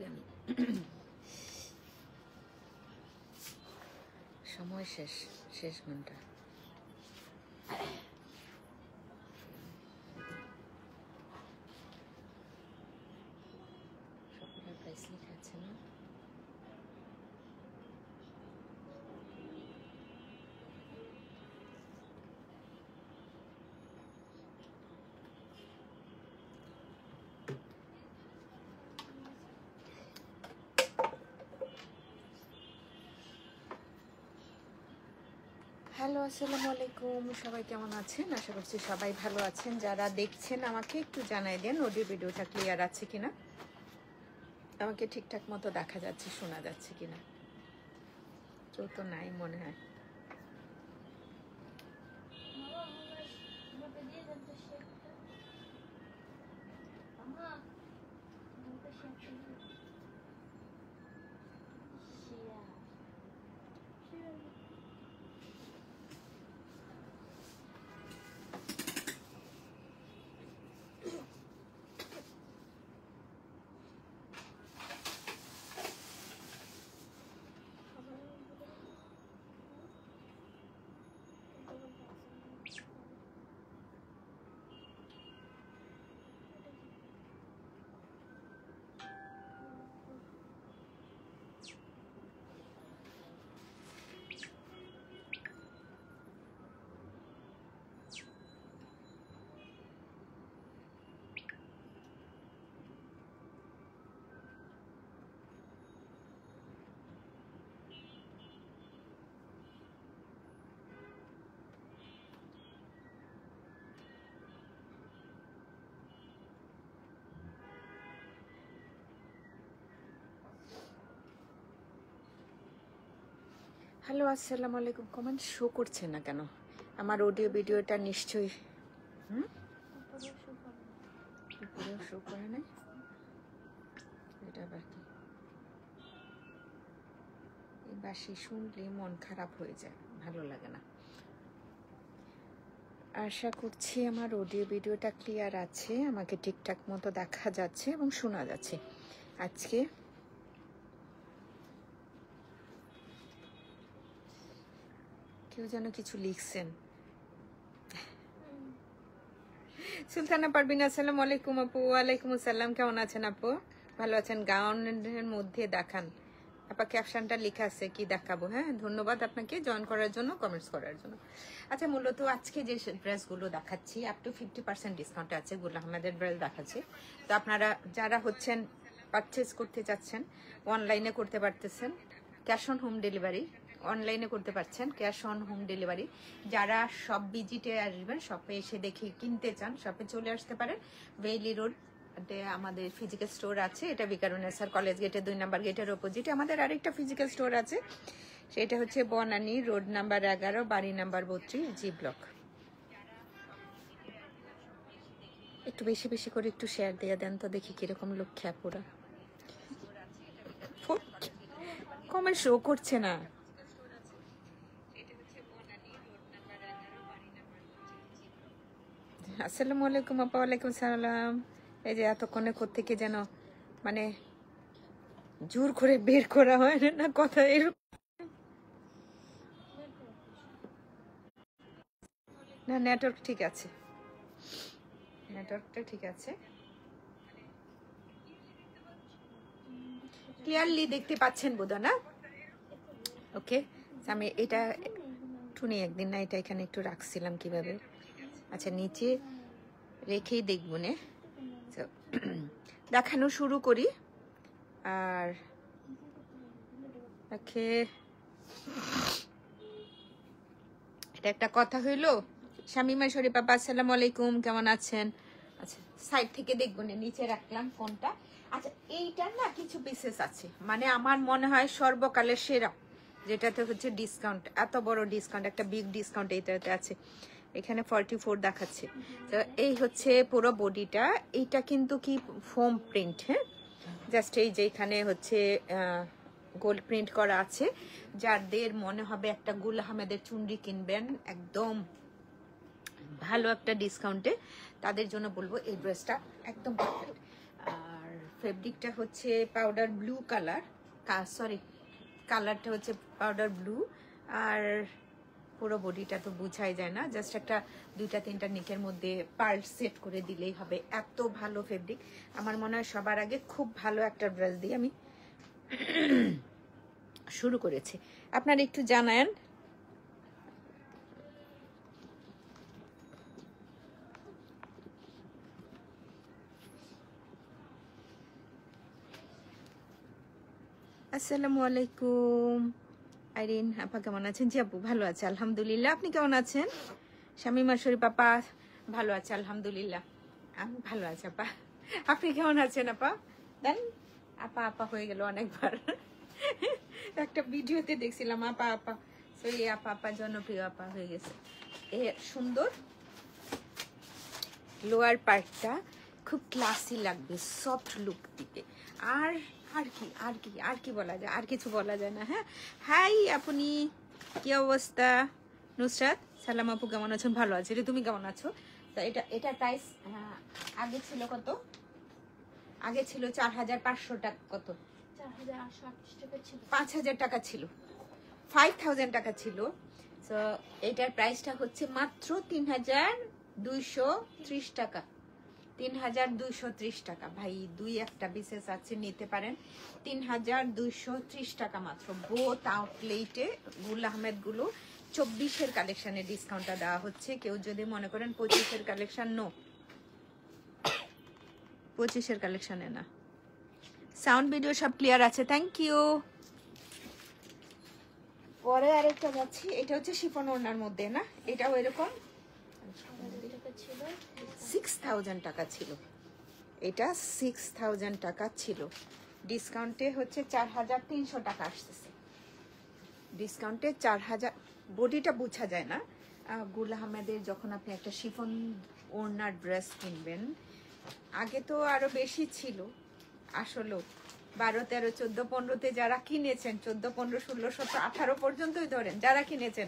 করি আমি। সময় শেষ ঘন্টা। সকলের প্রাইস লেখা আছে না? হ্যালো, আসসালামু আলাইকুম। সবাই কেমন আছেন? আশা করছি সবাই ভালো আছেন। যারা দেখছেন আমাকে একটু জানাই দেন অডিও ভিডিওটা ক্লিয়ার আছে কিনা, আমাকে ঠিকঠাক মতো দেখা যাচ্ছে, শোনা যাচ্ছে কিনা। কেউ তো নাই মনে হয়। হ্যালো, আসসালামু আলাইকুম। কমেন্ট শো করছে না কেন? আমার অডিও ভিডিওটা নিশ্চয়ই উপরেও শো করে নাই। এটা আবার কি? এই বাসি শুনলে মন খারাপ হয়ে যায়, ভালো লাগে না। আশা করছি আমার অডিও ভিডিওটা ক্লিয়ার আছে, আমাকে ঠিকঠাক মতো দেখা যাচ্ছে এবং শোনা যাচ্ছে। আজকে কেউ যেন কিছু লিখছেন। সুলতানা পারবিন, আসসালামু আলাইকুম আপু। ওয়ালাইকুম আসসালাম। কেমন আছেন আপু? ভালো আছেন? গাউনের মধ্যে দেখান আপা, ক্যাপশনটা লেখা আছে, কি দেখাবো? হ্যাঁ, ধন্যবাদ আপনাকে জয়েন করার জন্য, কমেন্টস করার জন্য। আচ্ছা, মূলত আজকে যে ড্রেসগুলো দেখাচ্ছি আপ টু 50% ডিসকাউন্ট আছে, গুল আহমেদের ড্রেস দেখাচ্ছি। তো আপনারা যারা হচ্ছেন পারচেস করতে চাচ্ছেন, অনলাইনে করতে পারতেছেন, ক্যাশ অন হোম ডেলিভারি অনলাইনে করতে পারছেন, ক্যাশ অন হোম ডেলিভারি। যারা সব ভিজিটে আসবেন, শপে এসে দেখে কিনতে চান, শপে চলে আসতে পারেন। ভেইলি রোড আমাদের ফিজিক্যাল স্টোর আছে, এটা বিকারুনেসার কলেজ গেটের 2 নম্বর গেটের অপোজিটে। আমাদের আরেকটা ফিজিক্যাল স্টোর আছে, সেটা হচ্ছে বনানী রোড নাম্বার 11, বাড়ি নাম্বার 32, জি ব্লক। একটু বেশি বেশি করে একটু শেয়ার দিয়ে দেন তো, দেখি কিরকম লোক খ্যাপুরা। কমেন্ট শো করছে না। আসসালামু আলাইকুম আপা। ওয়ালাইকুম সালাম। এই যে এতক্ষণে কোত্থেকে যেন মানে জোর করে বের করা হয় না কথা, এরকম না। নেটওয়ার্ক ঠিক আছে, নেটওয়ার্কটা ঠিক আছে, ক্লিয়ারলি দেখতে পাচ্ছেন বোধ না? ওকে, আমি এটা টুনি একদিন না, এটা এখানে একটু রাখছিলাম কিভাবে। আচ্ছা, নিচে রেখেই দেখবো নে। দেখানো শুরু করি। আর ওকে, এটা একটা কথা হইলো। শামিমা শরীফ আপা, আসসালামু আলাইকুম, কেমন আছেন? আচ্ছা, সাইড থেকে দেখবো না, নিচে রাখলাম ফোনটা। আচ্ছা, এইটার না কিছু পিসেস আছে, মানে আমার মনে হয় সর্বকালের সেরা, যেটাতে হচ্ছে ডিসকাউন্ট, এত বড় ডিসকাউন্ট, একটা বিগ ডিসকাউন্ট এইটাতে আছে। এখানে 44 দেখাচ্ছে। তো এই হচ্ছে পুরো বডিটা। এইটা কিন্তু কি ফোম প্রিন্ট, হ্যাঁ, জাস্ট এই যে এখানে হচ্ছে গোল্ড প্রিন্ট করা আছে। যাদের মনে হবে একটা গুল আহমেদের চুনরি কিনবেন একদম ভালো একটা ডিসকাউন্টে, তাদের জন্য বলবো এই ড্রেসটা একদম পারফেক্ট। আর ফেব্রিকটা হচ্ছে পাউডার ব্লু কালার, সরি কালারটা হচ্ছে পাউডার ব্লু। আর পুরো বডিটা তো বোঝাই যায় না, জাস্ট একটা 2-3টা নিকের মধ্যে পার্ল সেট করে দিলেই হবে। এত ভালো ফেব্রিক। আমার মনে হয় সবার আগে খুব ভালো একটা ড্রেস দিয়ে আমি শুরু করেছি। আপনারা একটু জানান। আসসালামু আলাইকুম আইরিন আপা, কেমন আছেন? জি আপু ভালো আছে আলহামদুলিল্লাহ। আপনি কেমন আছেন? শামিমা শরীফ আপা ভালো আছে আলহামদুলিল্লাহ। আমি ভালো আছি আপা, আপনি কেমন আছেন আপা? দেন আপা আপা হয়ে গেল অনেকবার। একটা ভিডিওতে দেখছিলাম আপা আপা, তো এই আপা আপা জনপ্রিয় আপা হয়ে গেছে। এ সুন্দর লোয়ার পার্টটা খুব ক্লাসি লাগবে, সফট লুক দিতে। আর আর কি আর কি আর কি বলা যায়? আর কিছু বলা যায় না। হ্যাঁ, হাই আপনি, কি অবস্থা? নুসরাত সালাম আপু, কেমন আছেন? ভালো আছে রে, তুমি কেমন আছো? তা এটা প্রাইস আগে ছিল কত? আগে ছিল 4500 টাকা। কত? 4828 টাকা ছিল। 5000 টাকা ছিল, 5000 টাকা ছিল। তো এটার প্রাইসটা হচ্ছে মাত্র 3230 টাকা। 3230 টাকা। ভাই দুই একটা বিশেষ আছে, নিতে পারেন। 3230 টাকা মাত্র। বোথ আউটলেটে গুল আহমেদ গুলো 24-এর কালেকশনে ডিসকাউন্টটা দেওয়া হচ্ছে। কেউ যদি মনে করেন 25-এর কালেকশন, নো, 25-এর কালেকশনে না। সাউন্ড ভিডিও সব ক্লিয়ার আছে, থ্যাংক ইউ। পরে আরেকটা যাচ্ছি, এটা হচ্ছে শিফন ওড়নার মধ্যে না, এটাও এরকম 6000 টাকা ছিল। এটা 6000 টাকা ছিল, ডিসকাউন্টে হচ্ছে 4300 টাকা আসতেছে। ডিসকাউন্টে 4000। বডিটা বোঝা যায় না। গুল আহমেদের যখন আপনি একটা শিফন ওড়নার ড্রেস কিনবেন, আগে তো আরো বেশি ছিল আসলে, 12, 13, 14, 15-তে যারা কিনেছেন, 14, 15, 16, 17, 18 পর্যন্তই ধরেন যারা কিনেছেন,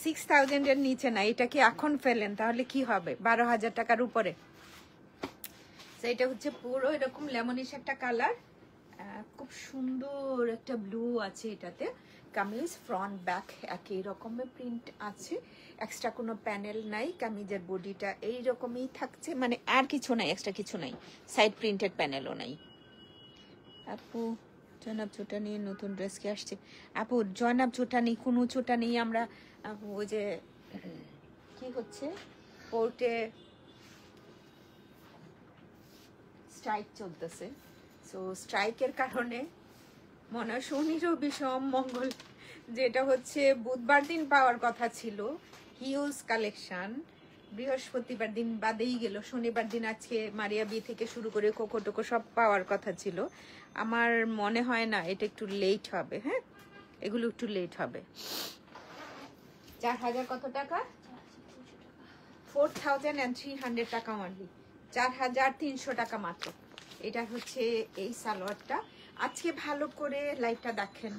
6000-এর নিচে না। এটা কি এখন ফেলেন তাহলে কি হবে? 12000 টাকার উপরে। এটা হচ্ছে পুরো এরকম লেমনিশ একটা কালার, খুব সুন্দর একটা ব্লু আছে এটাতে। কামিজ ফ্রন্ট ব্যাক একই রকমের প্রিন্ট আছে, এক্সট্রা কোনো প্যানেল নাই। কামিজের বডিটা এই রকমই থাকছে, মানে আর কিছু নাই, এক্সট্রা কিছু নাই, সাইড প্রিন্টেড প্যানেলও নাই। আপু জয়নাব চুটানি নতুন ড্রেস কি আসছে? আপু জয়নাব চুটানি কোনো চুটানি আমরা, আপু ওই যে কি হচ্ছে কোর্টে স্ট্রাইক চলতেছে, সো স্ট্রাইকের কারণে মনে হয় শনি রবি সোম মঙ্গল, যেটা হচ্ছে বুধবার দিন পাওয়ার কথা ছিল হিউজ কালেকশন, বৃহস্পতিবার দিন বাদেই গেল। শনিবার দিন আজকে মারিয়া বি থেকে শুরু করে কোকো টোকো সব পাওয়ার কথা ছিল। আমার মনে হয় না, এটা একটু লেট হবে। হ্যাঁ, এগুলো একটু লেট হবে। 4000 কত টাকা? 4300 টাকা অনলি, 4300 টাকা মাত্র। এটা হচ্ছে এই সালোয়ারটা। আজকে ভালো করে লাইভটা দেখেন,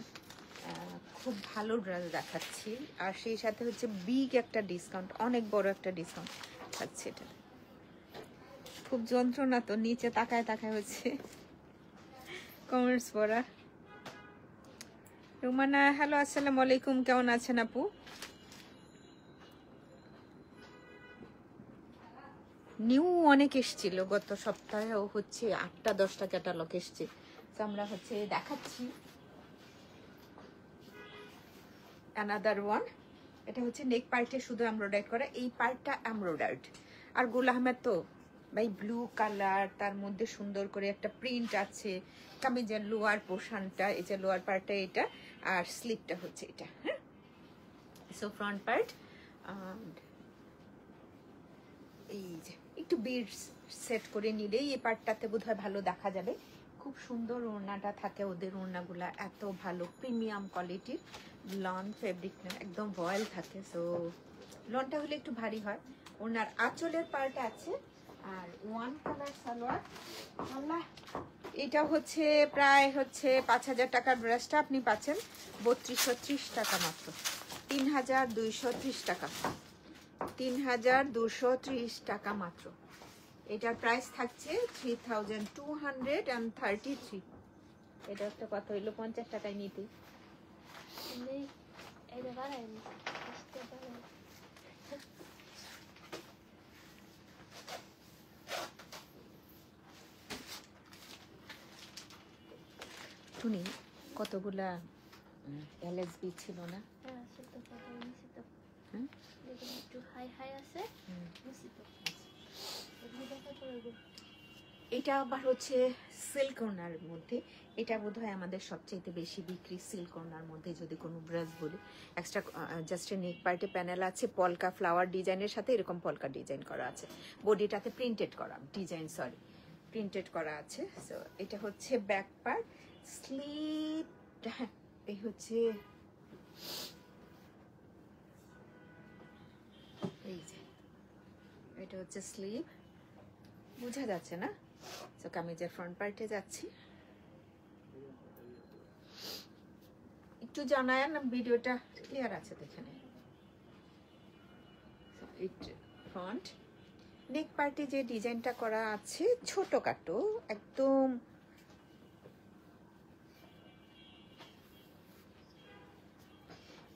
খুব ভালো ড্রেস দেখাচ্ছি। আর সেই সাথে হচ্ছে বিগ একটা ডিসকাউন্ট, অনেক বড় একটা ডিসকাউন্ট থাকছে। এটা খুব যন্ত্রণা তো, নিচে তাকায় তাকায় হচ্ছে কমেন্টস পড়া। রুমানা হ্যালো, আসসালামু আলাইকুম, কেমন আছেন আপু? নিউ অনেক এসছিল গত সপ্তাহেও, হচ্ছে 8টা-10টা ক্যাটালগ এসছে। তো আমরা হচ্ছে দেখাচ্ছি অ্যানাদার ওয়ান। এটা হচ্ছে নেক পার্টে শুধু এমব্রয়ডারি করা, এই পার্টটা এমব্রয়ডার্ড। আর গুল আহমেদ তো ভাই ব্লু কালার, তার মধ্যে সুন্দর করে একটা প্রিন্ট আছে। কামিজের লোয়ার পোর্শনটা, এই যে লোয়ার পার্টটা এটা, আর স্লিপটা হচ্ছে এটা। হ্যাঁ, সো ফ্রন্ট পার্ট এই যে একটু বিড সেট করে নিলেই এই পার্টটাতে বোধহয় ভালো দেখা যাবে। খুব সুন্দর ওড়নাটা থাকে ওদের, ওড়নাগুলা এত ভালো প্রিমিয়াম কোয়ালিটির। লন ফেব্রিক না, একদম ভয়েল থাকে। সো লনটা হলে একটু ভারী হয়। ওড়নার আঁচলের পার্ট আছে। আর ওয়ান কালার সালোয়ার, এটা হচ্ছে প্রায় হচ্ছে 5000 টাকার ড্রেসটা আপনি পাচ্ছেন 3230 টাকা মাত্র। 3230 টাকা, 3230 টাকা মাত্র। এটার প্রাইস থাকছে 3233। এটা একটা কত হইলো, 50 টাকায় নিতে। টুনি কতগুলা এলএসবি ছিল না? এটা আবার হচ্ছে সিল্ক ওনার মধ্যে। এটা বোধহয় আমাদের সবচেয়ে বেশি বিক্রি সিল্ক ওনার মধ্যে যদি কোনো ব্রাশ বলি। এক্সট্রা জাস্ট নেক পার্টে প্যানেল আছে, পলকা ফ্লাওয়ার ডিজাইনের সাথে এরকম পলকা ডিজাইন করা আছে। বডিটাতে প্রিন্টেড করা ডিজাইন, সরি প্রিন্টেড করা আছে। সো এটা হচ্ছে ব্যাক পার্ট। স্লিপ এই হচ্ছে এই যে এটা হচ্ছে স্লিভ, বোঝা যাচ্ছে না? তো কামিজের ফ্রন্ট পার্টে যাচ্ছি, একটু জানায় না ভিডিওটা ক্লিয়ার আছে দেখেন। ফ্রন্ট নেক পার্টে যে ডিজাইনটা করা আছে ছোটখাটো একদম,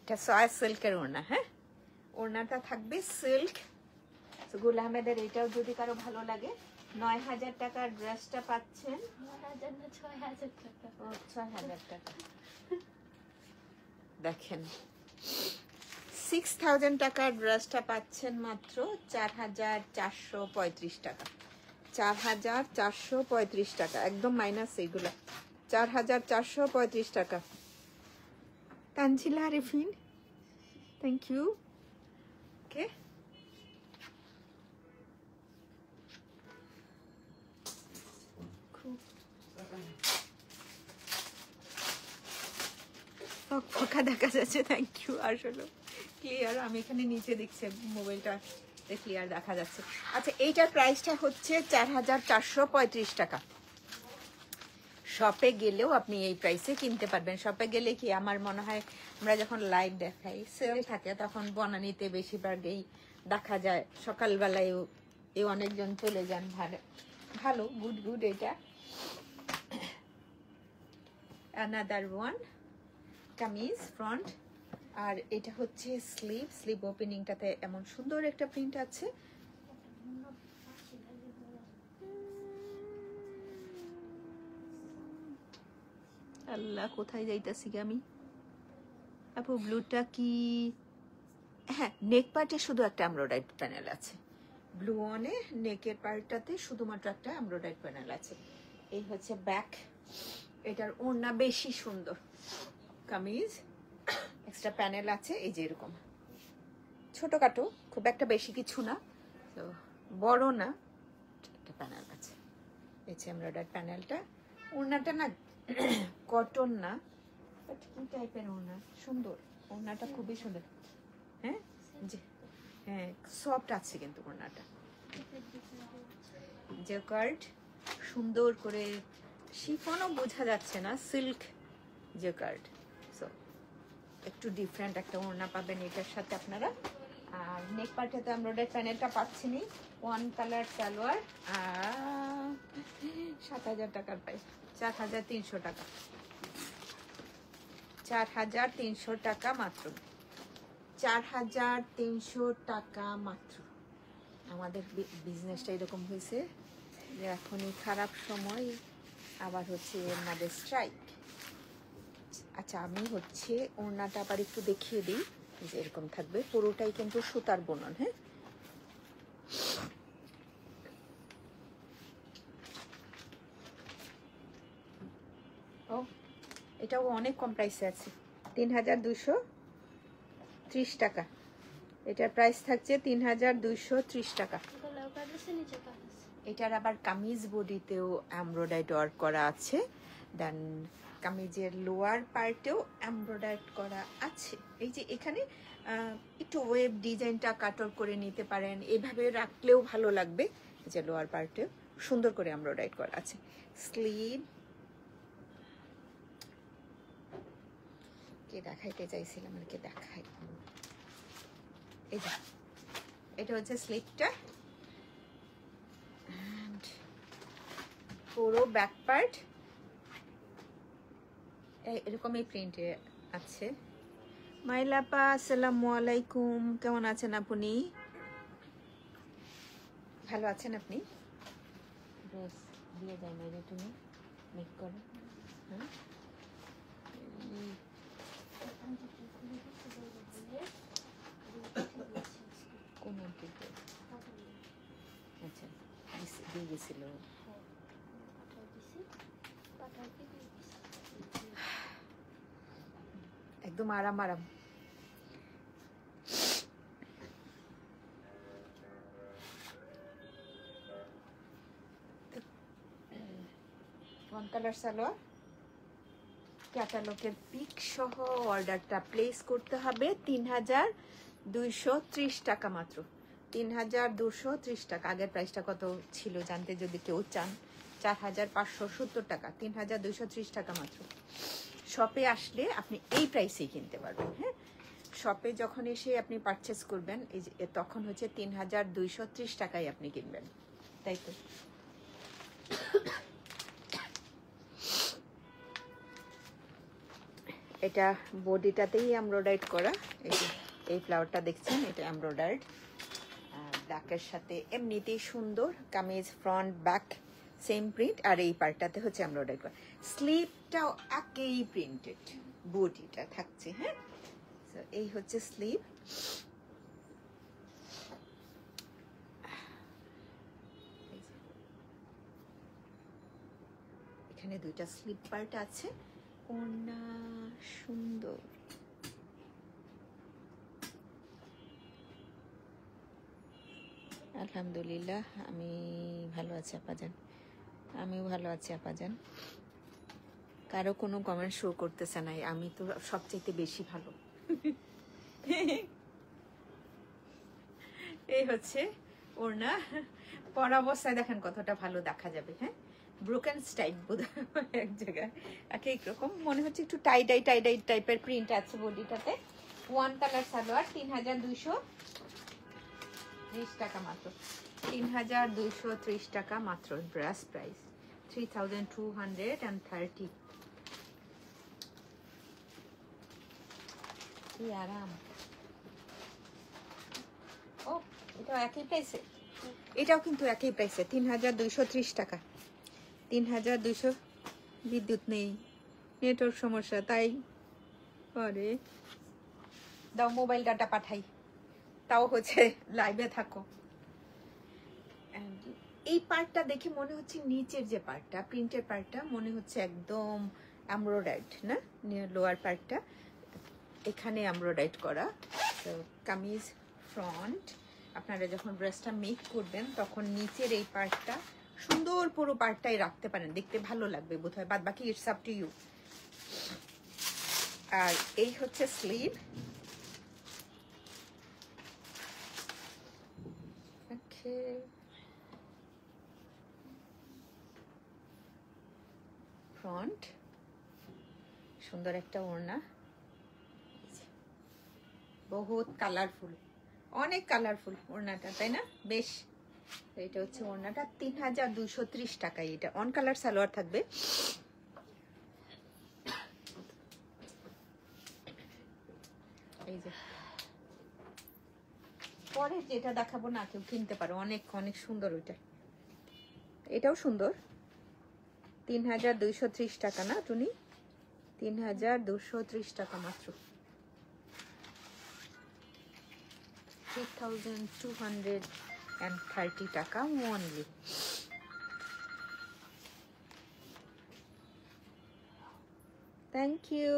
এটা সয়া সিল্কের ওড়না। হ্যাঁ, ওড়নাটা থাকবে সিল্ক। গুল আহমেদের এটাও যদি কারো ভালো লাগে, 9000 টাকার ড্রেসটা পাচ্ছেন। 6000 টাকা দেখেন। 6000 টাকার ড্রেসটা পাচ্ছেন মাত্র 4435 টাকা। 4435 টাকা, একদম মাইনাস এইগুলা। 4435 টাকা। Tanjila Arifin, thank you. Okay, ফাঁকা দেখা যাচ্ছে, থ্যাংক ইউ। আসলে ক্লিয়ার, আমি এখানে নিচে দেখছি মোবাইলটা ক্লিয়ার দেখা যাচ্ছে। আচ্ছা, এইটার প্রাইসটা হচ্ছে 4435 টাকা। শপে গেলেও আপনি এই প্রাইসে কিনতে পারবেন। শপে গেলে কি আমার মনে হয় আমরা যখন লাইভ দেখাই সেল থাকে তখন বনানীতে বেশিরভাগই দেখা যায়। সকালবেলায় অনেকজন চলে যান, ভালো গুড গুড। এটা অ্যানাদার ওয়ান কামিজ ফ্রন্ট, আর এটা হচ্ছে স্লিভ। স্লিভ ওপেনিংটাতে এমন সুন্দর একটা প্রিন্ট আছে। আল্লাহ, কোথায় যাইতাছি আমি আপু? ব্লুটা কি? হ্যাঁ, নেক পার্টে শুধু একটা এমব্রয়ডারি প্যানেল আছে। ব্লু অনে নেকের পার্টটাতে শুধুমাত্র একটা এমব্রয়ডারি প্যানেল আছে। এই হচ্ছে ব্যাক। এটার ওড়না বেশি সুন্দর। কামিজ এক্সট্রা প্যানেল আছে, এই যে এরকম ছোটখাটো, খুব একটা বেশি কিছু না, তো বড় না, একটা প্যানেল আছে। এই যে এমব্রয়ডারি প্যানেলটা। ওড়নাটা না কটন না, বাট কি টাইপের ওড়না, সুন্দর ওড়নাটা, খুবই সুন্দর। হ্যাঁ জি, হ্যাঁ সফট আছে কিন্তু ওড়নাটা। জেকার্ড সুন্দর করে, শিফনও বোঝা যাচ্ছে না, সিল্ক জেকার্ড। সো একটু ডিফারেন্ট একটা ওড়না পাবেন এটার সাথে আপনারা। আর নেক পার্টে তো এমব্রয়ডারি প্যানেলটা পাচ্ছেনই। ওয়ান কালার সালোয়ার, 7000 টাকার প্রাইস, 4300 টাকা। 4300 টাকা মাত্র, 4300 টাকা মাত্র। আমাদের বিজনেসটা এরকম হয়েছে যে এখনই খারাপ সময়, আবার হচ্ছে এর মধ্যে স্ট্রাইক। আচ্ছা, আমি হচ্ছে ওড়নাটা আবার একটু দেখিয়ে দিই, যে এরকম থাকবে পুরোটাই কিন্তু সুতার বুনন। হ্যাঁ, ও এটাও অনেক কম প্রাইসে আছে, 3230 টাকা। এটার প্রাইস থাকছে 3230 টাকা। এটার আবার কামিজ বডিতেও এমব্রয়ডারি ওয়ার্ক করা আছে, দেন কামিজের লোয়ার পার্টেও এমব্রয়ডারি করা আছে। এই যে এখানে একটু ওয়েব ডিজাইনটা কাটর করে নিতে পারেন, এভাবে রাখলেও ভালো লাগবে। যে লোয়ার পার্টেও সুন্দর করে এমব্রয়ডারি করা আছে। স্লিভ কে দেখাইতে চাইছিলাম, আর কে দেখাই, এই যে এটা হচ্ছে স্লিভটা। পুরো ব্যাক পার্ট এরকমই প্রিন্টে আছে। মাইলাপা আসসালামু আলাইকুম, কেমন আছেন আপনি? ভালো আছেন আপনি? ড্রেস দিয়ে যায় মাইরে তুমি মেক করো। হ্যাঁ কোন আন্টিতে? আচ্ছা দিয়ে গেছিল। একদম আরাম আরাম। ওয়ান কালার সালোয়ার, ক্যাটালগের পিক সহ অর্ডারটা প্লেস করতে হবে। ৩,২৩০ টাকা মাত্র, ৩,২৩০ টাকা। আগের প্রাইসটা কত ছিল জানতে যদি কেউ চান, ৪,৫৭০ টাকা, ৩,২৩০ টাকা মাত্র। শপে আসলে আপনি এই প্রাইসেই কিনতে পারবেন। হ্যাঁ, শপে যখন এসে আপনি পারচেস করবেন এই যে তখন হচ্ছে ৩,২৩০ টাকায় আপনি কিনবেন, তাই তো? এটা বডিটাতেই এমব্রয়ডারি করা। এই ফ্লাওয়ারটা দেখছেন, এটা এমব্রয়ডার্ড ব্ল্যাকের সাথে। এমনিতেই সুন্দর, kameez front back same print, আর এই পার্টটাতে হচ্ছে এমব্রয়ডারি করা। স্লিভটাও একই প্রিন্টেড, বডিটা থাকছে। হ্যাঁ, এই হচ্ছে স্লিভ। এখানে দুইটা স্লিভ পার্ট আছে। ওনা সুন্দর, আলহামদুলিল্লাহ আমি ভালো আছি আপাজান, আমিও ভালো আছি আপাজান। কারো কোনো কমেন্ট শো করতেছে না, আমি তো সবচেয়ে বেশি ভালো। এই হচ্ছে ওড়না, পরা অবস্থায় দেখেন কতটা ভালো দেখা যাবে। হ্যাঁ, ব্রোকেন স্টাইল বোধ এক জায়গায় এক এক রকম মনে হচ্ছে, একটু টাইডাই টাইপের প্রিন্ট আছে বডিটাতে। ওয়ান কালার সালোয়ার, ৩,২৩০ টাকা মাত্র, ৩,২৩০ টাকা মাত্র। Dress price 3,230। কি আরাম। ও এটাও একই প্রাইসে, এটাও কিন্তু একই প্রাইসে, ৩,২৩০ টাকা। ৩,২০০। বিদ্যুৎ নেই, নেটওয়ার্ক সমস্যা, তাই আরে দাও মোবাইল ডাটা পাঠাই, তাও হচ্ছে লাইভে থাকো। এই পার্টটা দেখে মনে হচ্ছে নিচের যে পার্টটা, প্রিন্টের পার্টটা মনে হচ্ছে একদম এমব্রয়ডার্ড না, লোয়ার পার্টটা এখানে এমব্রয়ডার্ড করা। তো কামিজ ফ্রন্ট, আপনারা যখন ড্রেসটা মেক করবেন তখন নিচের এই পার্টটা সুন্দর পুরো পার্টটাই রাখতে পারেন, দেখতে ভালো লাগবে বোধহয়, বাদ বাকি ইটস আপ টু ইউ। আর এই হচ্ছে স্লিভ। ফ্রন্ট সুন্দর একটা ওড়না, বহুত কালারফুল, অনেক কালারফুল ওড়নাটা, তাই না? বেশ, এটা হচ্ছে ওড়নাটা। ৩,২৩০ টাকায় এটা অন কালার সালোয়ার থাকবে। এই যে পরে যেটা দেখাবো না কেউ কিনতে পারো, অনেক অনেক সুন্দর ওইটা, এটাও সুন্দর। ৩,২৩০ টাকা না টুনি, ৩,২৩০ টাকা মাত্র, 3,230 টাকা only. Thank you.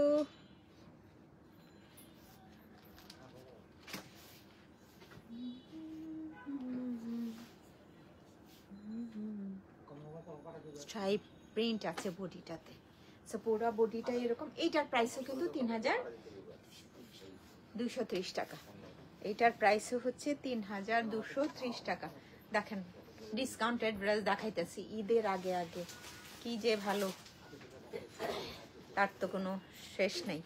Stripe print আছে বডিটাতে, সো পুরো বডিটা এরকম। এইটার প্রাইসও কিন্তু ৩,২৩০ টাকা। এইটার প্রাইসও হচ্ছে ৩,২৩০ টাকা। দেখেন ডিসকাউন্টেড ড্রেস দেখাইতেছি ঈদের আগে আগে, কি যে ভালো, তার তো কোনো শেষ নেই।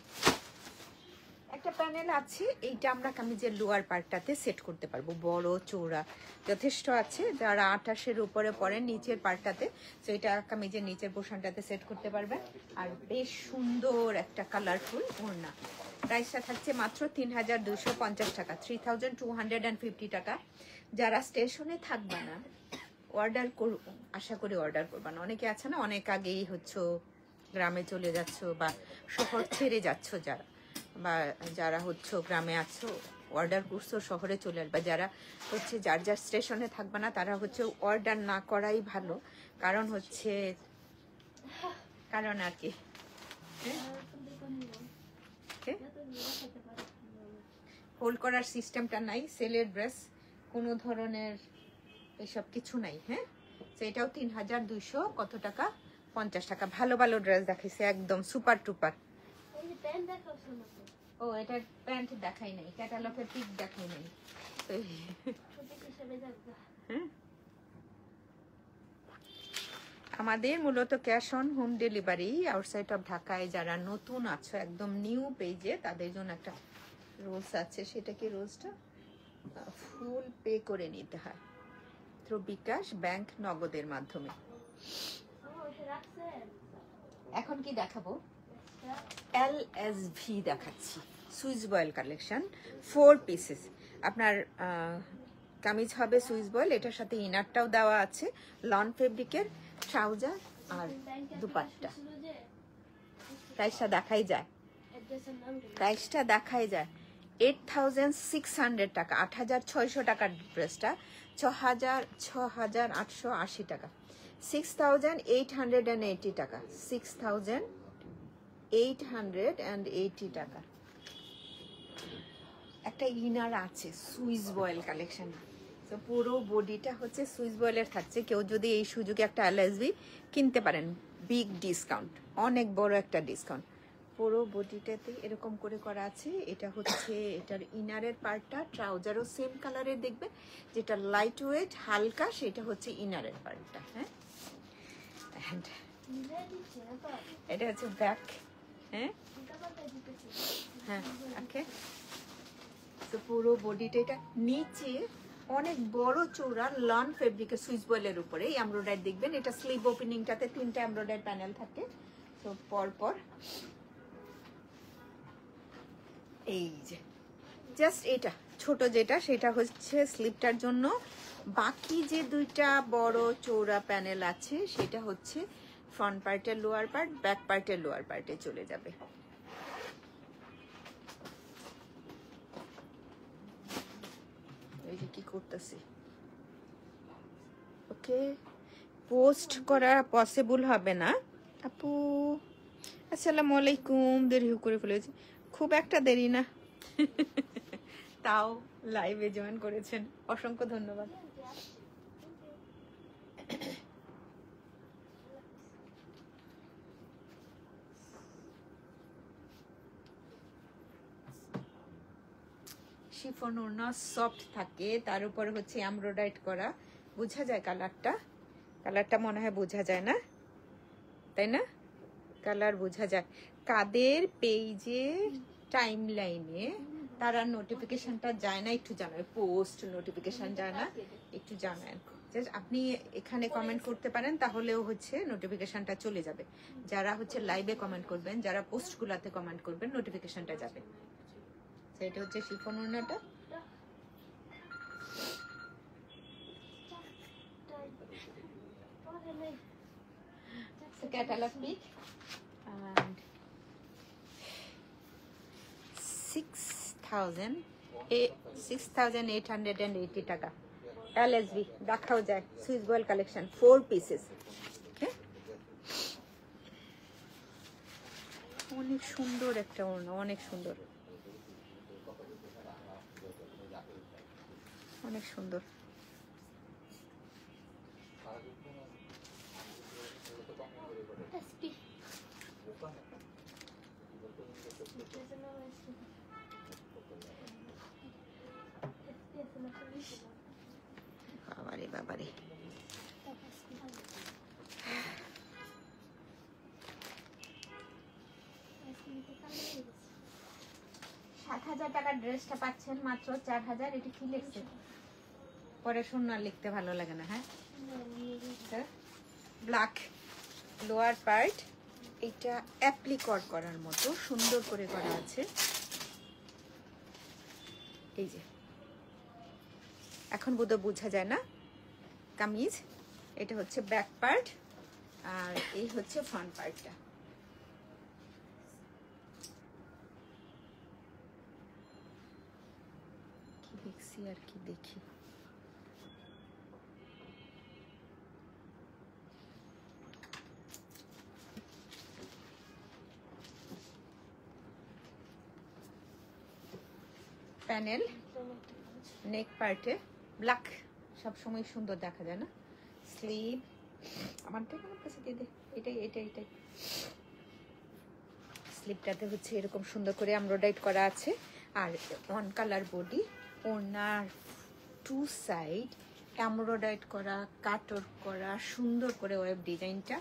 একটা প্যানেল আছে, এইটা আমরা কামিজের লোয়ার পার্টটাতে সেট করতে পারবো। বড় চৌড়া যথেষ্ট আছে, যারা 28-এর উপরে পড়েন নিচের পার্টটাতে, তো এটা কামিজের নিচের পোর্শনটাতে সেট করতে পারবেন। আর বেশ সুন্দর একটা কালারফুল ওড়না। প্রাইসটা থাকছে মাত্র 3250 টাকা, 3250 টাকা। যারা স্টেশনে থাকবে না অর্ডার করব, আশা করি অর্ডার করবা না। অনেকে আছে না অনেক আগেই হচ্ছে গ্রামে চলে যাচ্ছ বা শহর ছেড়ে যাচ্ছ, যারা বা যারা হচ্ছে গ্রামে আছো অর্ডার করছো শহরে চলে আসবে। যারা হচ্ছে যার যার স্টেশনে থাকবে না তারা হচ্ছে অর্ডার না করাই ভালো, কারণ হচ্ছে কারণ আর কি হোল্ড করার সিস্টেমটা নাই, সেলের ড্রেস কোনো ধরনের এসব কিছু নাই। হ্যাঁ, তো এটাও 3200 কত টাকা 50 টাকা। ভালো ভালো ড্রেস দেখাইছে একদম সুপার টুপার। ও এটা প্যান্ট দেখাই নাই, ক্যাটালগের পিক দেখাই নাই। আমাদের মূলত cash on home delivery outside of ঢাকায়। যারা নতুন আছো একদম নিউ পেজে তাদের জন্য একটা রোলস আছে, সেটা কি রোলসটা ফুল পে করে নিতে হয় থ্রু বিকাশ ব্যাংক নগদের মাধ্যমে। এখন কি দেখাবো, LSV দেখাচ্ছি, সুইস বয়েল কালেকশন 4 পিসেস। আপনার কামিজ হবে সুইস বয়েল, এটার সাথে ইনারটাও দেওয়া আছে, লন ফেব্রিকের ট্রাউজার আর দুপাট্টা। প্রাইসটা দেখাই যায়, প্রাইসটা দেখাই যায় 8600 টাকা, 8600 টাকার ড্রেসটা 6880 টাকা, 6880 টাকা, 6880 টাকা। একটা ইনার আছে সুইস বয়েল কালেকশন, তো পুরো বডিটা হচ্ছে সুইস বয়েলের থাকছে। কেউ যদি এই সুযোগে একটা LSV কিনতে পারেন, বিগ ডিসকাউন্ট, অনেক বড় একটা ডিসকাউন্ট। পুরো বডিটাতে এরকম করে করা আছে। এটা হচ্ছে এটার ইনারের পার্টটা, ট্রাউজারও সেম কালারের দেখবে, যেটা লাইট ওয়েট হালকা সেটা হচ্ছে ইনারের পার্টটা। হ্যাঁ, এটা হচ্ছে ব্যাক। হ্যাঁ হ্যাঁ, ওকে। তো পুরো বডিটা এটা নিচে অনেক বড় চৌড়া লন ফেব্রিকের সুইস বয়েলের উপরে এমব্রয়ডারি দেখবেন। এটা স্লিভ ওপেনিংটাতে 3টা এমব্রয়ডারি প্যানেল থাকে। তো পরপর এই যে জাস্ট এটা ছোট যেটা সেটা হচ্ছে স্লিভটার জন্য, বাকি যে 2টা বড় চৌড়া প্যানেল আছে সেটা হচ্ছে ফ্রন্ট পার্টের লোয়ার পার্ট, ব্যাক পার্টের লোয়ার পার্টে চলে যাবে। এই যে কি করতেছি, ওকে পোস্ট করা পসিবল হবে না আপু। আসসালামু আলাইকুম, দেরি করে ফেলেছি, খুব একটা দেরি না তাও লাইভে জয়েন করেছেন, অসংখ্য ধন্যবাদ। শিফন ওড়না সফট থাকে, তার উপরে হচ্ছে এমব্রয়ডারি করা, বোঝা যায় কালারটা, কালারটা মনে হয় বোঝা যায় না, তাই না? কালার বোঝা যায়। কাদের পেজে টাইম লাইনে তারা নোটিফিকেশনটা যায় না একটু জানায়, পোস্ট নোটিফিকেশন যায় না একটু জানান। আপনি এখানে কমেন্ট করতে পারেন, তাহলেও হচ্ছে নোটিফিকেশনটা চলে যাবে। যারা হচ্ছে লাইভে কমেন্ট করবেন, যারা পোস্টগুলোতে কমেন্ট করবেন, নোটিফিকেশনটা যাবে। সেটা হচ্ছে শিফন ওড়নাটা। Catalog pic and 6,880 টাকা। LSV দেখাও যায়, সুইস বয়েল কালেকশন 4 পিসেস। অনেক সুন্দর একটা ওড়না, অনেক সুন্দর, অনেক সুন্দর। বাবারে বাবারে, 7,000 টাকার ড্রেসটা পাচ্ছেন মাত্র 4,000। এটা কি লিখছে? পরে শূন্য লিখতে ভালো লাগে না। হ্যাঁ, ব্ল্যাক লোয়ার পার্ট, এটা অ্যাপ্লিকর করার মতো সুন্দর করে করা আছে। এই যে এখন বোধহয় বোঝা যায় না, কামিজ। এটা হচ্ছে ব্যাক পার্ট আর এই হচ্ছে ফ্রন্ট পার্টটা। কি দেখছি আর কি দেখি, প্যানেল নেক পার্টে ব্ল্যাক সবসময় সুন্দর দেখা যায় না। স্লিভ আমারটা কেমন কাছে দিয়ে দে, এটাই এটাই এটাই। স্লিভটাতে হচ্ছে এরকম সুন্দর করে এমব্রয়ডারি করা আছে আর ওয়ান কালার বডি। ওনার টু সাইড এমব্রয়ডারি করা, কাটর করা, সুন্দর করে ওয়েব ডিজাইনটা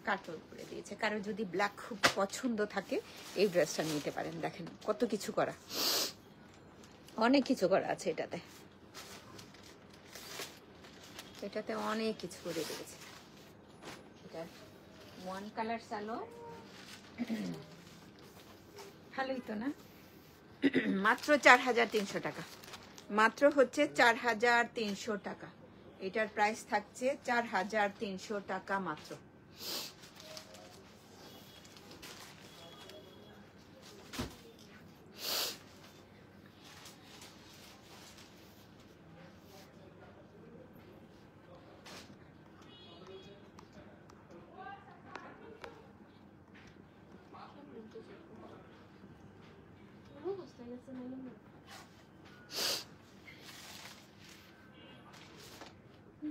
কাটর করে দিয়েছে। কারো যদি ব্ল্যাক খুব পছন্দ থাকে এই ড্রেসটা নিতে পারেন। দেখেন কত কিছু করা, অনেক কিছু করা আছে এটাতে। এটাতে অনেক কিছু করে দিয়েছে। এটা ওয়ান কালার সালোয়ার, ভালোই তো না? মাত্র 4,300 টাকা, মাত্র হচ্ছে 4,300 টাকা। এটার প্রাইস থাকছে 4,300 টাকা মাত্র।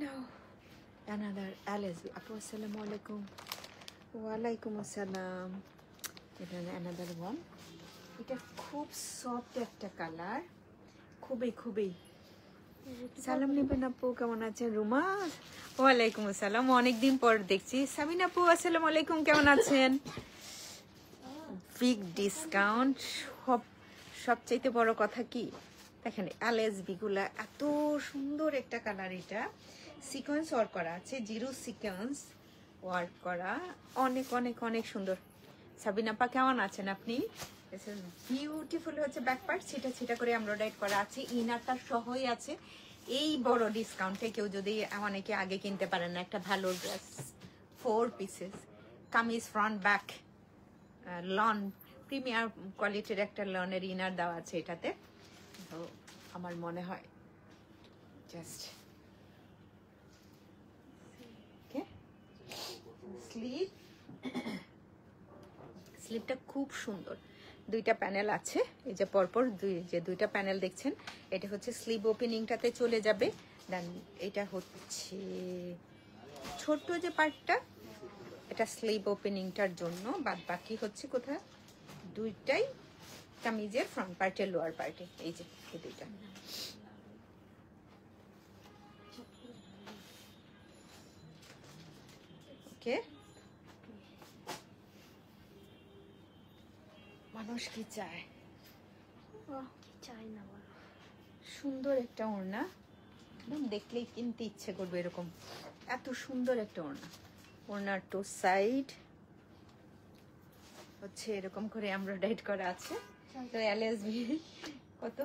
No, another LSB. Apu, assalamu alaikum. Walaikum assalam. এটা another one. এটা খুব সফট একটা কালার, খুবই খুবই। সালাম নিবেন আপু, কেমন আছেন? রুমা, ওয়ালাইকুম আসসালাম, অনেকদিন পর দেখছি। সামিন আপু, আসসালামু আলাইকুম, কেমন আছেন? Big discount. সবচাইতে বড় কথা কি দেখেন, এলএসবি গুলা এত সুন্দর একটা কালার। এটা সিকোয়েন্স ওয়ার্ক করা আছে, জিরো সিকোয়েন্স ওয়ার্ক করা, অনেক অনেক অনেক সুন্দর। সাবিনা আপা, কেমন আছেন আপনি? বিউটিফুল হচ্ছে ব্যাক পার্ট, ছিটা করে এমব্রয়ডারি করা আছে, ইনারটা সহই আছে। এই বড় ডিসকাউন্টে কেউ যদি অনেকে আগে কিনতে পারেন না একটা ভালো dress, 4 pieces kameez, front back, lawn premier কোয়ালিটির একটা লনের ইনার দেওয়া আছে এটাতে। তো আমার মনে হয় জাস্ট স্লিভটা খুব সুন্দর। দুইটা প্যানেল আছে, এই যে পরপর দুইটা প্যানেল দেখছেন, এটা হচ্ছে স্লিভ ওপেনিংটাতে চলে যাবে। দেন এটা হচ্ছে ছোট্ট যে পার্টটা, এটা স্লিভ ওপেনিংটার জন্য, বাদ বাকি হচ্ছে কোথায় দুইটাই কামিজের ফ্রন্ট পার্টে লোয়ার পার্টে। এই যে এই দুইটা ওকে। মানুষ কি চায়, চাই না, সুন্দর একটা ওড়না, একদম দেখলেই কিনতে ইচ্ছে করবে এরকম। এত সুন্দর একটা ওড়না, ওড়নার টু সাইড হচ্ছে এরকম করে এমব্রয়ডারি করা আছে। তো এলএসবি কত?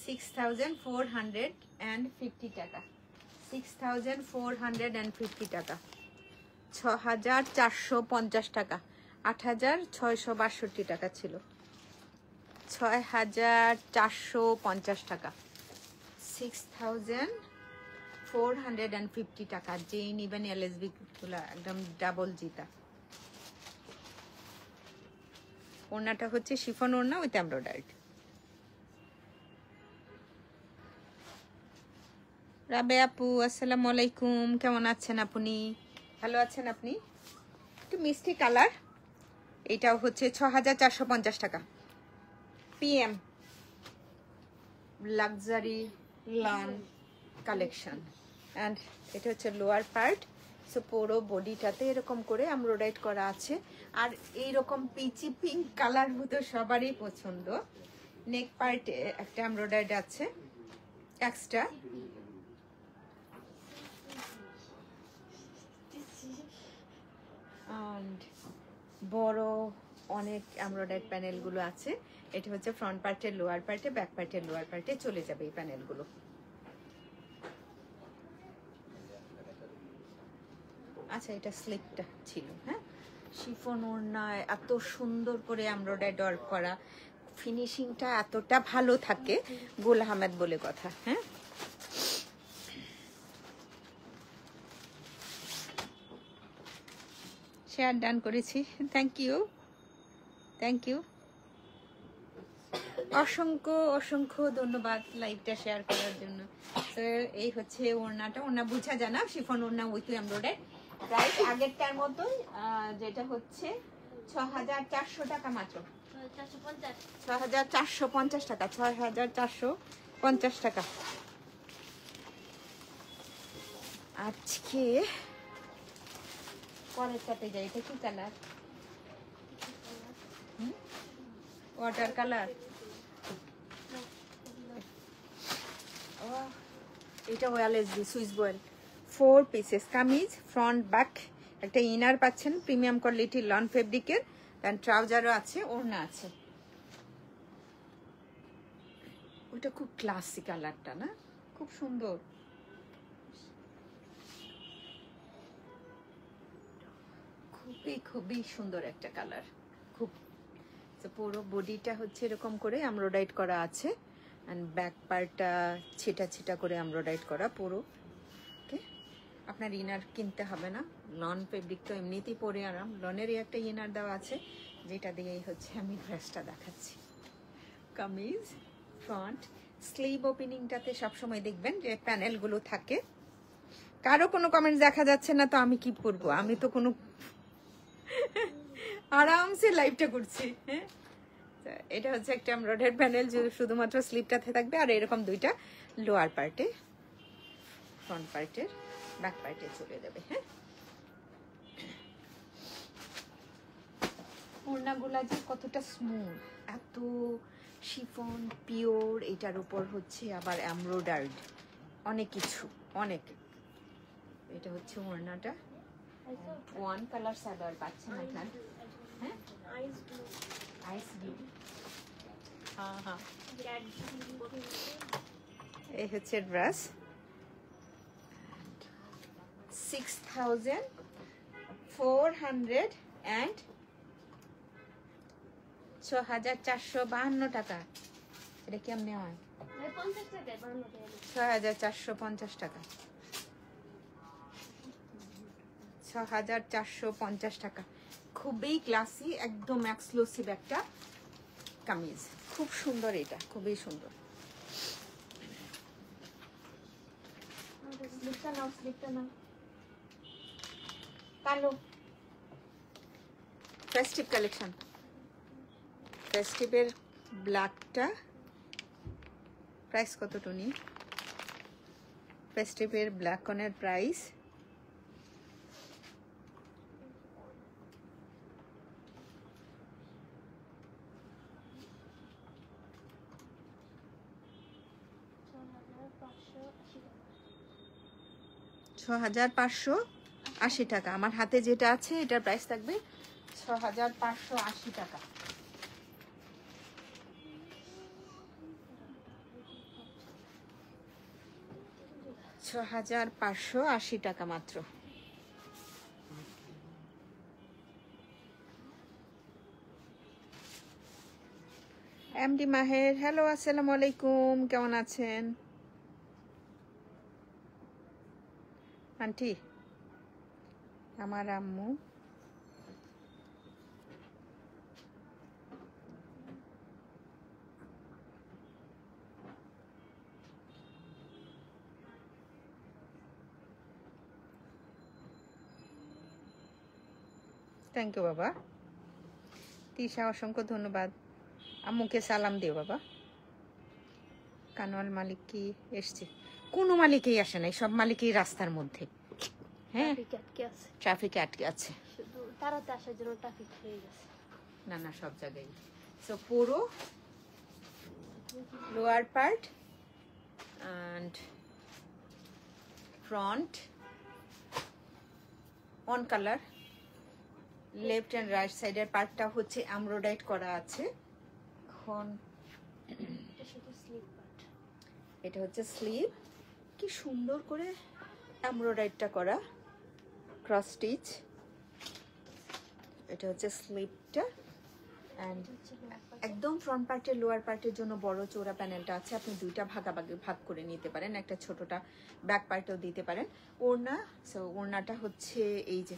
6,450 টাকা, 6,450 টাকা, 6,450 টাকা, 8,662 টাকা ছিল, 6,450 টাকা, 6,450 টাকা। যেই নিবেন এলএসবি গুলা একদম ডাবল জিতা। ওড়নাটা হচ্ছে শিফন ওড়না উইথ এমব্রয়ডারি। রাবে আপু, আসসালামু আলাইকুম, কেমন আছেন আপনি? ভালো আছেন আপনি? একটু মিষ্টি কালার, এটাও হচ্ছে 6,450 টাকা। PM luxury loan collection, and এটা হচ্ছে লোয়ার পার্ট, সো পুরো বডিটাতে এরকম করে এমব্রয়ডারি করা আছে। আর এইরকম পিচি পিঙ্ক কালার হতো সবারই পছন্দ। নেক পার্টে একটা এমব্রয়ডারি আছে এক্সট্রা। and বড় অনেক এমব্রয়ডারি প্যানেলগুলো আছে। এটা হচ্ছে ফ্রন্ট পার্টের লোয়ার পার্টে, ব্যাক পার্টের লোয়ার পার্টে চলে যাবে এই প্যানেলগুলো। আচ্ছা, এটা স্লিপটা ছিল। হ্যাঁ, শিফন ওড়নায় এত সুন্দর করে এমব্রয়ডারি ওয়ার্ক করা, ফিনিশিংটা এতটা ভালো থাকে, গুল আহমেদ বলে কথা। হ্যাঁ, শেয়ার ডান করেছি, থ্যাংক ইউ, থ্যাংক ইউ, অসংখ্য অসংখ্য ধন্যবাদ লাইভটা শেয়ার করার জন্য। তো এই হচ্ছে ওড়নাটা, ওড়না বুঝা জানা, শিফন ওড়না উইথ এমব্রয়ডারি। প্রাইস আগেরটার মতোই, যেটা হচ্ছে ৬,৪০০ টাকা মাত্র, ৬,৪৫০ টাকা, ৬,৪৫০ টাকা। আজকে পরের সাথে যাই, এটা কি কালার? Water colour. এটা ওয়ালেস the Swiss voile 4 pieces kameez, front back, একটা ইনার পাচ্ছেন প্রিমিয়াম কোয়ালিটির লন ফেব্রিকের, দেন ট্রাউজারও আছে, ওড়না আছে। ওইটা খুব ক্লাসি কালারটা না, খুব সুন্দর। খুবই খুবই সুন্দর একটা কালার, খুব। পুরো বডিটা হচ্ছে এরকম করে এমব্রয়ডারি করা আছে, এন্ড ব্যাক পার্টটা ছিটা ছিটা করে এমব্রয়ডারি করা পুরো। ওকে, আপনার ইনার কিনতে হবে না, লন ফেব্রিক তো এমনিতেই পরে আরাম। লনেরই একটা ইনার দেওয়া আছে, যেটা দিয়েই হচ্ছে আমি ড্রেসটা দেখাচ্ছি। কামিজ, ফ্রন্ট, স্লিভ ওপেনিংটাতে সবসময় দেখবেন যে প্যানেলগুলো থাকে। কারো কোনো কমেন্ট দেখা যাচ্ছে না, তো আমি কি করবো? আমি তো কোনো আরামসে লাইভটা করছি। হ্যাঁ, এটা হচ্ছে একটা এমব্রয়ডারি প্যানেল, শুধুমাত্র স্লিভটাতে থাকবে, আর এরকম দুইটা লোয়ার পার্টে, ফ্রন্ট পার্টের ব্যাক পার্টে চলে যাবে। হ্যাঁ, ওড়নাগুলা যে কতটা স্মুথ, এত শিফন পিওর, এটার উপর হচ্ছে আবার এমব্রয়ডারি অনেক কিছু, অনেক। এটা হচ্ছে ওড়নাটা, ওয়ান কালার সালোয়ার পাচ্ছেন আপনার। হ্যাঁ, আইস ব্লু। হ্যাঁ হ্যাঁ, এই হচ্ছে ড্রেস। 6,452 টাকা। এটা কেমনে হয়? 6,450 টাকা, 6,450 টাকা। খুবই ক্লাসি, একদম এক্সক্লুসিভ একটা কামিজ, খুব সুন্দর, এটা খুবই সুন্দর। স্লিপটা নাও, স্লিপটা নাও। কালো ফেস্টিভ কালেকশন, ফেস্টিভের ব্ল্যাকটা প্রাইস কত টুনি? ফেস্টিভের ব্ল্যাক কনের প্রাইস ৳6,580 টাকা। আমার হাতে যেটা আছে এটার প্রাইস থাকবে 6,580 টাকা। $6,580 মাত্র। এমডি মাহের, হ্যালো, আসসালামু আলাইকুম, কেমন আছেন আন্টি? আমার আম্মু থ্যাংক ইউ বাবা। তিশা, অসংখ্য ধন্যবাদ। আম্মুকে সালাম দিও বাবা। কানোয়াল মালিক কি এসছে? কোনো মালিকই আসে নাই, সব মালিকই রাস্তার মধ্যে। হ্যাঁ ট্রাফিক আটকে আছে শুধু তাড়াতাড়ি আসার জন্য ট্রাফিক হয়ে গেছে না সব জায়গায় সো পুরো lower part and front one color left and right side এর পার্টটা হচ্ছে এমব্রয়ডারি করা আছে এখন এটা হচ্ছে স্লিভ কি সুন্দর করে এমব্রয়ডারিটা করা ক্রস স্টিচ এটা হচ্ছে স্লিভটা এন্ড একদম ফ্রন্ট পার্টের লোয়ার পার্টের জন্য বড় চওড়া প্যানেলটা আছে আপনি দুইটা ভাগ করে নিতে পারেন একটা ছোটটা ব্যাক পার্টেও দিতে পারেন ওড়না সো ওড়নাটা হচ্ছে এই যে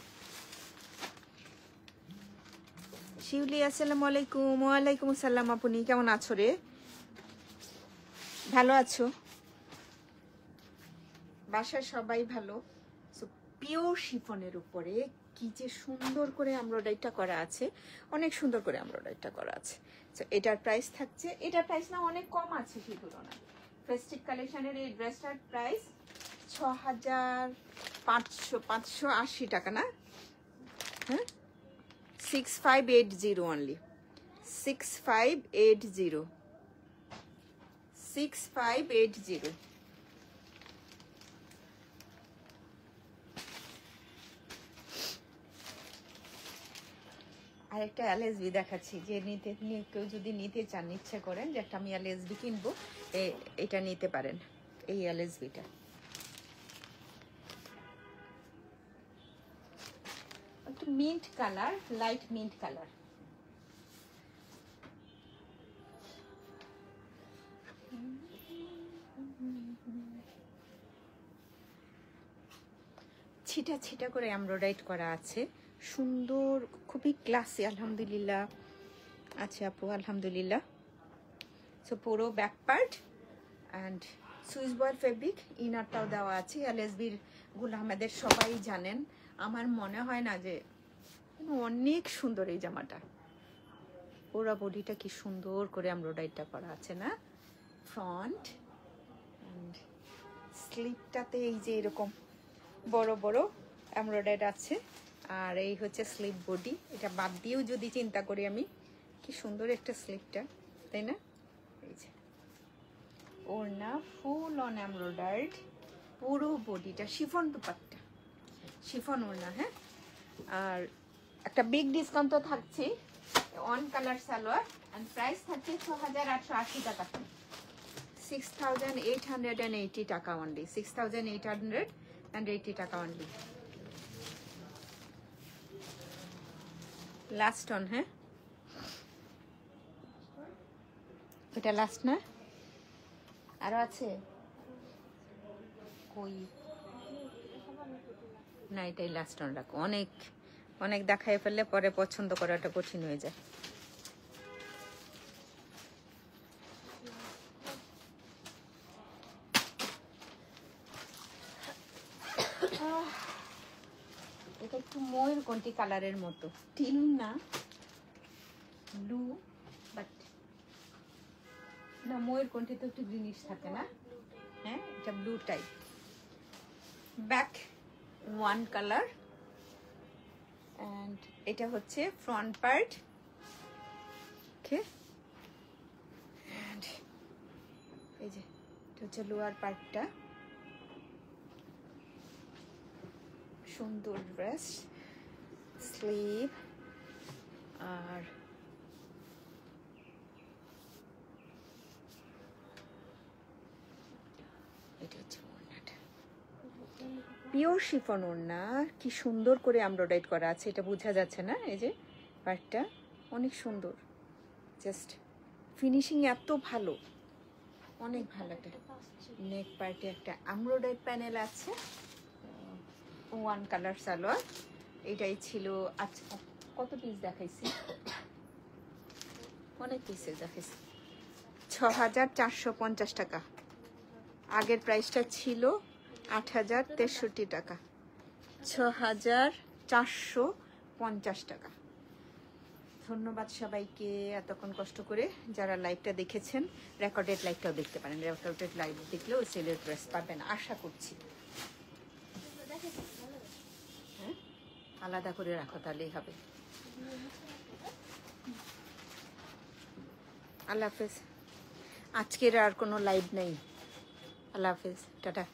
শিউলি আসসালামু আলাইকুম ওয়া আলাইকুম আসসালাম আপনি কেমন আছো রে ভালো আছো বাসায় সবাই ভালো সো পিওর শিফনের উপরে কি যে সুন্দর করে এমব্রয়ডারিটা করা আছে অনেক সুন্দর করে এমব্রয়ডারিটা করা আছে সো এটার প্রাইস থাকছে এটার প্রাইস না অনেক কম আছে সেই তুলনায় ফেস্টিভ কালেকশনের এই ড্রেসটার প্রাইস 6580 টাকা না হ্যাঁ 6580 অনলি 6580 আরেকটা এলএসবি দেখাচ্ছি যে কেউ যদি নিতে চান ইচ্ছে করেন যে একটা আমি এলএসবি কিনবো এটা নিতে পারেন এই এলএসবিটা একটু mint colour light mint colour ছিটা ছিটা করে এমব্রয়ডারি করা আছে সুন্দর খুবই ক্লাসি আলহামদুলিল্লাহ আচ্ছা আপু আলহামদুলিল্লাহ সো পুরো back part and Swiss voile fabric ইনারটাও দেওয়া আছে এলএসবির গুলো আমাদের সবাই জানেন আমার মনে হয় না যে অনেক সুন্দর এই জামাটা পুরো বডিটা কি সুন্দর করে এমব্রয়ডারিটা করা আছে না ফ্রন্ট অ্যান্ড স্লিভটাতে এই যে এরকম বড় বড় এমব্রয়ডারি আছে আর এই হচ্ছে স্লিভ বডি এটা বাদ দিয়েও যদি চিন্তা করি আমি কি সুন্দর একটা স্লিভটা তাই না এই যে ওড়না ফুল অন এমব্রয়ডারি পুরো বডিটা শিফন দুপাট্টা শিফন ওড়না হ্যাঁ আর একটা বিগ ডিসকাউন্ট তো থাকছে on colour salwar and price থাকছে 6880 টাকা 6880 টাকা অনলি 6880 টাকা অনলি লাস্ট অন হ্যাঁ এটা লাস্ট না আরো আছে কই না এটাই লাস্ট অন রাখো অনেক অনেক দেখায় ফেললে পরে পছন্দ করাটা কঠিন হয়ে যায় এটা একটু ময়ূরকণ্ঠী কালারের মতো টিল না ব্লু বাট না ময়ূরকণ্ঠী তো একটু গ্রিনিশ থাকে না হ্যাঁ এটা blue type back one colour and এটা হচ্ছে ফ্রন্ট পার্ট ওকে এন্ড এই যে এটা হচ্ছে লোয়ার পার্টটা সুন্দর ড্রেস স্লিভ আর এটা হচ্ছে ওড়নাটা পিওর শিফন ওড়না কি সুন্দর করে এমব্রয়ডারি করা আছে এটা বোঝা যাচ্ছে না এই যে পার্টটা অনেক সুন্দর জাস্ট ফিনিশিং এত ভালো অনেক ভালো একটা নেক পার্টে একটা এমব্রয়ডারি প্যানেল আছে ওয়ান কালার সালোয়ার এটাই ছিল আচ্ছা কত পিস দেখাইছি অনেক পিসেস দেখাইছি 6450 টাকা আগের প্রাইসটা ছিল 8063 টাকা 6450 টাকা ধন্যবাদ সবাইকে এতক্ষণ কষ্ট করে যারা লাইভটা দেখেছেন রেকর্ডেড লাইভটাও দেখতে পারেন রেকর্ডেড লাইভ দেখলেও সেলের ড্রেস পাবেন আশা করছি আলাদা করে রাখো, তাহলেই হবে। আল্লাহ হাফেজ। আজকের আর কোনো লাইভ নেই। আল্লাহ হাফেজ, টাটা।